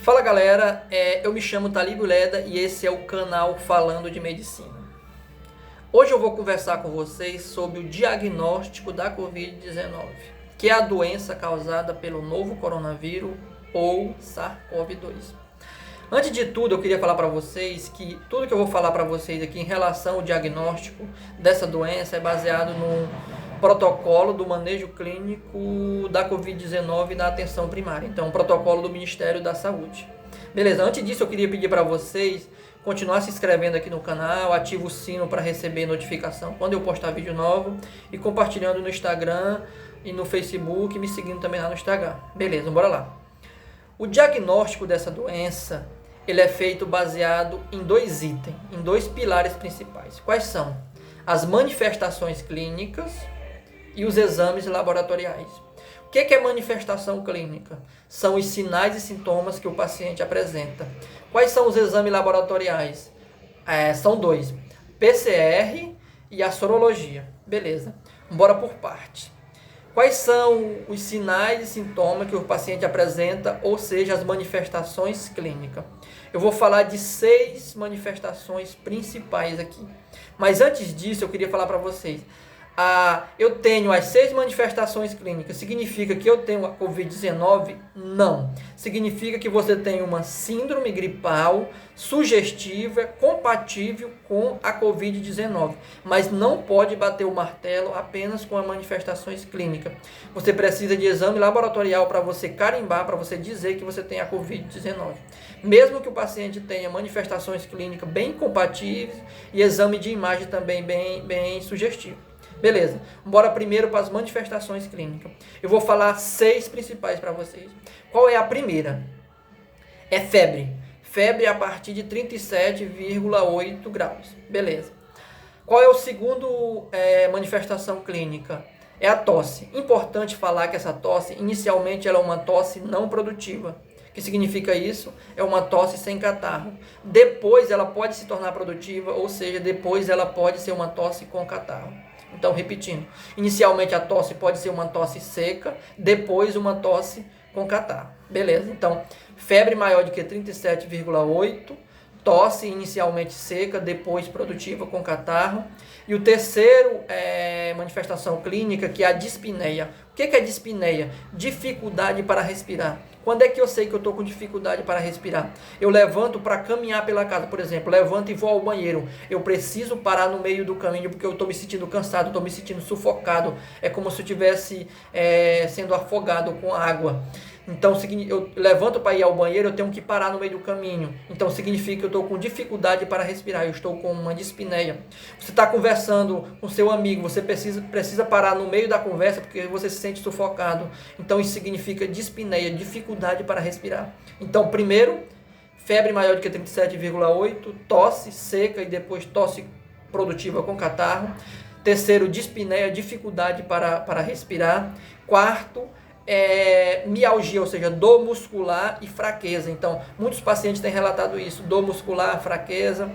Fala galera, eu me chamo Talíbio Leda e esse é o canal Falando de Medicina. Hoje eu vou conversar com vocês sobre o diagnóstico da Covid-19, que é a doença causada pelo novo coronavírus ou SARS-CoV-2. Antes de tudo, eu queria falar para vocês que tudo que eu vou falar para vocês aqui em relação ao diagnóstico dessa doença é baseado no protocolo do manejo clínico da Covid-19 na atenção primária. Então, protocolo do Ministério da Saúde. Beleza, antes disso eu queria pedir para vocês continuar se inscrevendo aqui no canal, ativa o sino para receber notificação quando eu postar vídeo novo e compartilhando no Instagram e no Facebook e me seguindo também lá no Instagram. Beleza, bora lá. O diagnóstico dessa doença, ele é feito baseado em dois itens, em dois pilares principais. Quais são? As manifestações clínicas e os exames laboratoriais. O que é manifestação clínica? São os sinais e sintomas que o paciente apresenta. Quais são os exames laboratoriais? São dois, PCR e a sorologia. Beleza, bora por parte. Quais são os sinais e sintomas que o paciente apresenta, ou seja, as manifestações clínicas? Eu vou falar de 6 manifestações principais aqui. Mas antes disso, eu queria falar para vocês. Eu tenho as 6 manifestações clínicas. Significa que eu tenho a Covid-19? Não. Significa que você tem uma síndrome gripal sugestiva, compatível com a Covid-19. Mas não pode bater o martelo apenas com as manifestações clínicas. Você precisa de exame laboratorial para você carimbar, para você dizer que você tem a Covid-19. Mesmo que o paciente tenha manifestações clínicas bem compatíveis e exame de imagem também bem sugestivo. Beleza, bora primeiro para as manifestações clínicas. Eu vou falar 6 principais para vocês. Qual é a primeira? É febre. Febre a partir de 37,8 graus. Beleza. Qual é o segundo manifestação clínica? É a tosse. Importante falar que essa tosse, inicialmente, ela é uma tosse não produtiva. O que significa isso? É uma tosse sem catarro. Depois ela pode se tornar produtiva, ou seja, depois ela pode ser uma tosse com catarro. Então, repetindo, inicialmente a tosse pode ser uma tosse seca, depois uma tosse com catarro. Beleza, então, febre maior do que 37,8, tosse inicialmente seca, depois produtiva com catarro. E o terceiro manifestação clínica, que é a dispneia. O que é dispneia? Dificuldade para respirar. Quando é que eu sei que eu estou com dificuldade para respirar? Eu levanto para caminhar pela casa, por exemplo, levanto e vou ao banheiro. Eu preciso parar no meio do caminho porque eu estou me sentindo cansado, estou me sentindo sufocado. É como se eu estivesse sendo afogado com água. Então, eu levanto para ir ao banheiro, eu tenho que parar no meio do caminho. Então, significa que eu estou com dificuldade para respirar, eu estou com uma dispneia. Você está conversando com seu amigo, você precisa parar no meio da conversa porque você se sente sufocado. Então, isso significa dispneia, dificuldade para respirar. Então, primeiro, febre maior do que 37,8, tosse seca e depois tosse produtiva com catarro. Terceiro, dispneia, dificuldade para respirar. Quarto, mialgia, ou seja, dor muscular e fraqueza. Então, muitos pacientes têm relatado isso, dor muscular, fraqueza.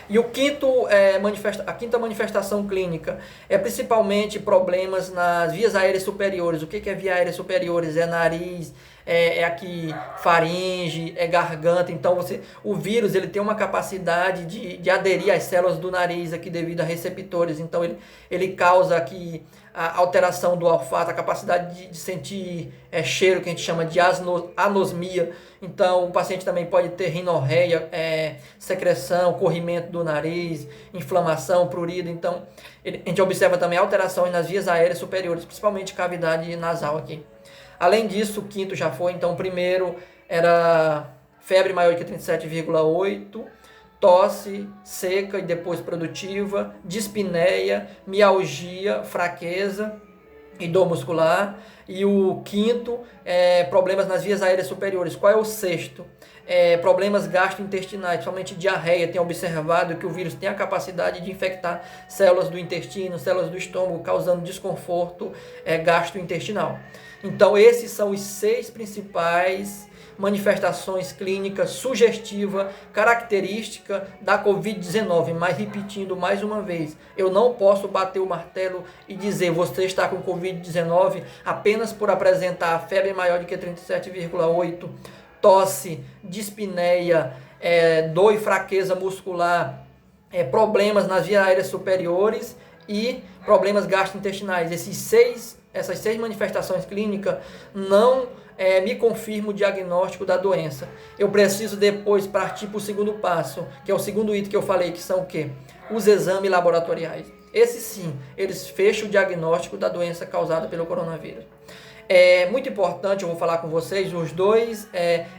E a quinta manifestação clínica é principalmente problemas nas vias aéreas superiores. O que é via aérea superiores? É nariz, aqui faringe, é garganta. Então o vírus ele tem uma capacidade de aderir às células do nariz aqui devido a receptores. Então ele causa aqui a alteração do olfato, a capacidade de sentir cheiro, que a gente chama de anosmia. Então o paciente também pode ter rinorreia, secreção, corrimento do nariz, inflamação, prurido. Então a gente observa também alterações nas vias aéreas superiores, principalmente cavidade nasal aqui. Além disso, o quinto já foi. Então o primeiro era febre maior que 37,8, tosse seca e depois produtiva, dispneia, mialgia, fraqueza e dor muscular. E o quinto, problemas nas vias aéreas superiores. Qual é o sexto? Problemas gastrointestinais, principalmente diarreia. Tem observado que o vírus tem a capacidade de infectar células do intestino, células do estômago, causando desconforto gastrointestinal. Então, esses são os 6 principais manifestações clínicas sugestivas, característica da Covid-19. Mas repetindo mais uma vez, eu não posso bater o martelo e dizer você está com Covid-19 apenas por apresentar febre maior do que 37,8, tosse, dispneia, dor e fraqueza muscular, problemas nas vias aéreas superiores e problemas gastrointestinais. Essas seis manifestações clínicas não me confirmam o diagnóstico da doença. Eu preciso depois partir para o segundo passo, que é o segundo item que eu falei, que são o quê? Os exames laboratoriais. Esses sim, eles fecham o diagnóstico da doença causada pelo coronavírus. É muito importante, eu vou falar com vocês, os dois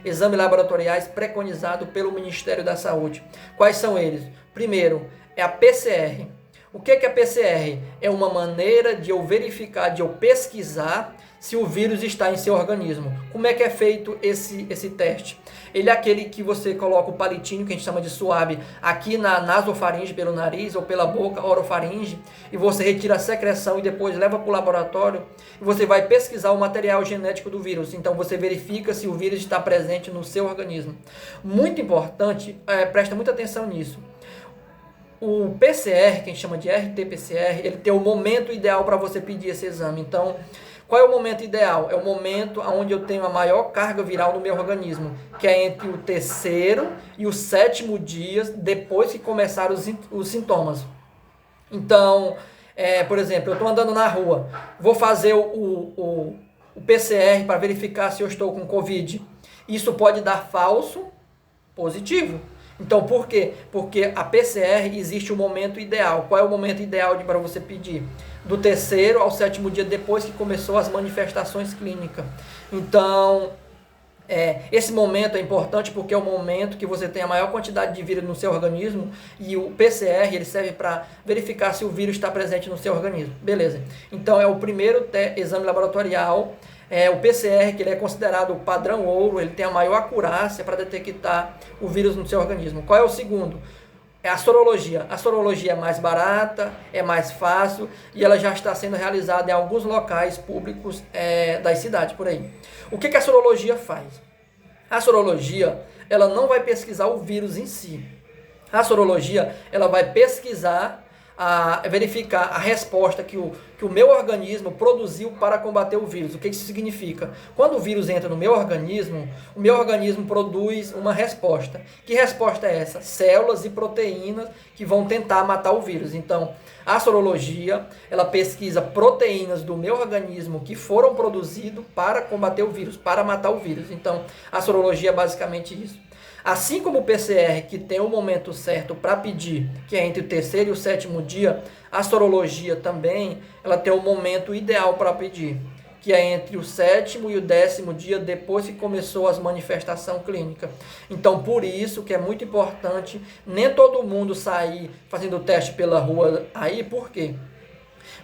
exames laboratoriais preconizados pelo Ministério da Saúde. Quais são eles? Primeiro, é a PCR. O que é a PCR? É uma maneira de eu verificar, de eu pesquisar se o vírus está em seu organismo. Como é que é feito esse teste? Ele é aquele que você coloca o palitinho, que a gente chama de suave, aqui na nasofaringe, pelo nariz ou pela boca, orofaringe, e você retira a secreção e depois leva para o laboratório e você vai pesquisar o material genético do vírus. Então você verifica se o vírus está presente no seu organismo. Muito importante, presta muita atenção nisso. O PCR, que a gente chama de RT-PCR, ele tem o momento ideal para você pedir esse exame. Então, qual é o momento ideal? É o momento onde eu tenho a maior carga viral no meu organismo, que é entre o terceiro e o sétimo dia depois que começaram os sintomas. Então, por exemplo, eu estou andando na rua, vou fazer o PCR para verificar se eu estou com Covid. Isso pode dar falso positivo. Então, por quê? Porque a PCR existe um momento ideal. Qual é o momento ideal para você pedir? Do terceiro ao sétimo dia depois que começou as manifestações clínicas. Então, esse momento é importante porque é o momento que você tem a maior quantidade de vírus no seu organismo e o PCR ele serve para verificar se o vírus está presente no seu organismo. Beleza. Então, é o primeiro exame laboratorial. O PCR, que ele é considerado o padrão ouro, ele tem a maior acurácia para detectar o vírus no seu organismo. Qual é o segundo? É a sorologia. A sorologia é mais barata, é mais fácil e ela já está sendo realizada em alguns locais públicos das cidades por aí. O que a sorologia faz? A sorologia, ela não vai pesquisar o vírus em si. A sorologia, ela vai pesquisar, verificar a resposta que o meu organismo produziu para combater o vírus. O que isso significa? Quando o vírus entra no meu organismo, o meu organismo produz uma resposta. Que resposta é essa? Células e proteínas que vão tentar matar o vírus. Então, a sorologia, ela pesquisa proteínas do meu organismo que foram produzidas para combater o vírus, para matar o vírus. Então, a sorologia é basicamente isso. Assim como o PCR, que tem o momento certo para pedir, que é entre o terceiro e o sétimo dia, a sorologia também, ela tem o momento ideal para pedir, que é entre o sétimo e o 10º dia depois que começou as manifestações clínicas. Então, por isso que é muito importante nem todo mundo sair fazendo o teste pela rua aí. Por quê?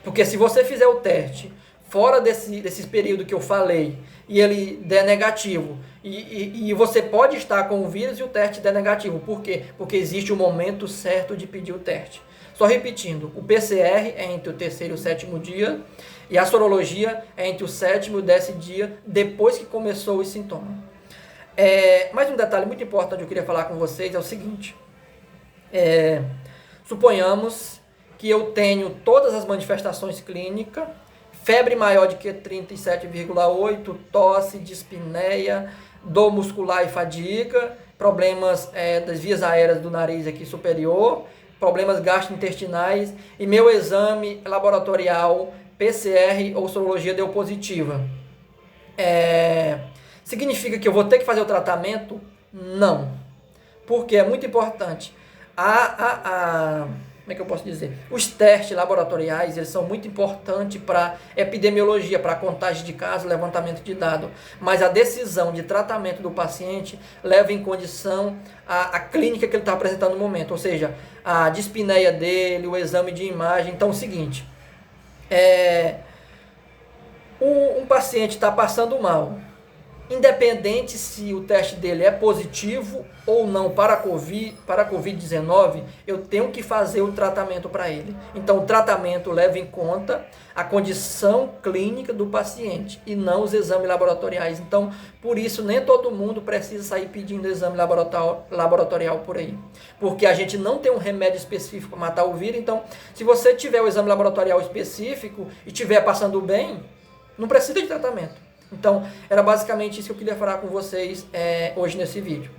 Porque se você fizer o teste fora desse período que eu falei e ele der negativo, e você pode estar com o vírus e o teste der negativo. Por quê? Porque existe o momento certo de pedir o teste. Só repetindo, o PCR é entre o terceiro e o sétimo dia e a sorologia é entre o sétimo e o 10º dia depois que começou os sintomas. Mais um detalhe muito importante que eu queria falar com vocês é o seguinte. Suponhamos que eu tenho todas as manifestações clínicas, febre maior de que 37,8, tosse, dispneia, dor muscular e fadiga, problemas das vias aéreas do nariz aqui superior, problemas gastrointestinais e meu exame laboratorial PCR ou sorologia deu positiva. Significa que eu vou ter que fazer o tratamento? Não. Porque é muito importante. Como é que eu posso dizer? Os testes laboratoriais, eles são muito importantes para epidemiologia, para contagem de casos, levantamento de dados. Mas a decisão de tratamento do paciente leva em condição a clínica que ele está apresentando no momento. Ou seja, a dispneia dele, o exame de imagem. Então, é o seguinte. Um paciente está passando mal. Independente se o teste dele é positivo ou não para a Covid-19, eu tenho que fazer o tratamento para ele. Então, o tratamento leva em conta a condição clínica do paciente e não os exames laboratoriais. Então, por isso, nem todo mundo precisa sair pedindo exame laboratorial por aí. Porque a gente não tem um remédio específico para matar o vírus. Então, se você tiver o exame laboratorial específico e estiver passando bem, não precisa de tratamento. Então, era basicamente isso que eu queria falar com vocês hoje nesse vídeo.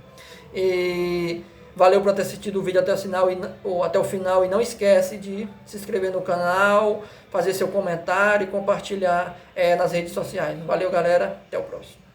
E valeu por ter assistido o vídeo até o final e não esquece de se inscrever no canal, fazer seu comentário e compartilhar nas redes sociais. Valeu, galera. Até o próximo.